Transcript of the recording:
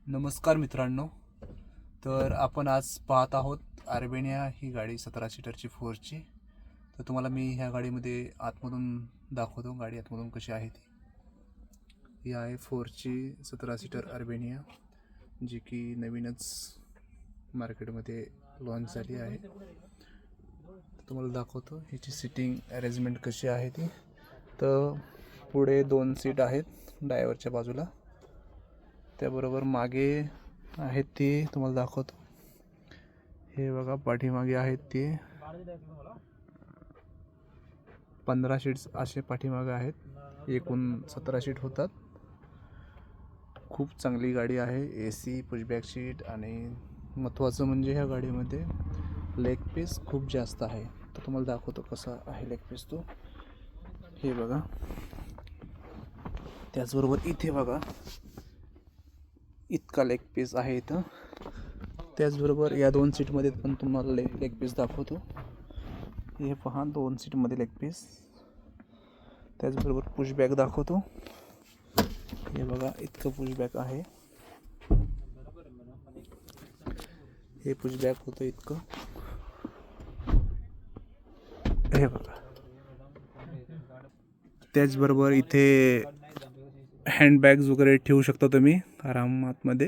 नमस्कार मित्रांनो. तर आपण आज पाहत आहोत अर्बेनिया ही गाडी 17 सीटरची 4ची. तर तुम्हाला मी ह्या गाडीमध्ये आतमधून दाखवतो, गाडी आतमधून कशी आहे ती. ही आहे 4ची 17 सीटर अर्बेनिया, जी की नवीनच मार्केटमध्ये लॉन्च झाली आहे. तुम्हाला दाखवतो ह्याची सिटिंग अरेंजमेंट कशी आहे ती. तर पुढे 2 सीट आहेत ड्रायव्हरच्या बाजूला, त्याबरोबर मागे आहेत ती तुम्हाला दाखवतो. हे बघा पाठीमागे आहेत ती 15 सीट्स असे पाठीमागे आहेत. एकूण 17 सीट होतात. खूप चांगली गाडी आहे. AC, पुशबॅक सीट आणि महत्त्वाचं म्हणजे ह्या गाडीमध्ये लेग पीस खूप जास्त आहे. तर तुम्हाला दाखवतो कसा आहे लेग पीस तो. हे बघा, त्याचबरोबर इथे बघा इतका लेग पीस आहे इथं. त्याचबरोबर या 2 सीटमध्ये पण तुम्हाला लेग पीस दाखवतो. हे पहा 2 सीटमध्ये लेग पीस. त्याचबरोबर पुशबॅक दाखवतो. हे बघा इतकं पुशबॅक आहे. हे पुशबॅक होतं इतकं. हे बघा. त्याचबरोबर इथे हँडबॅग्स वगैरे ठेवू शकता तुम्ही आरामात मध्ये.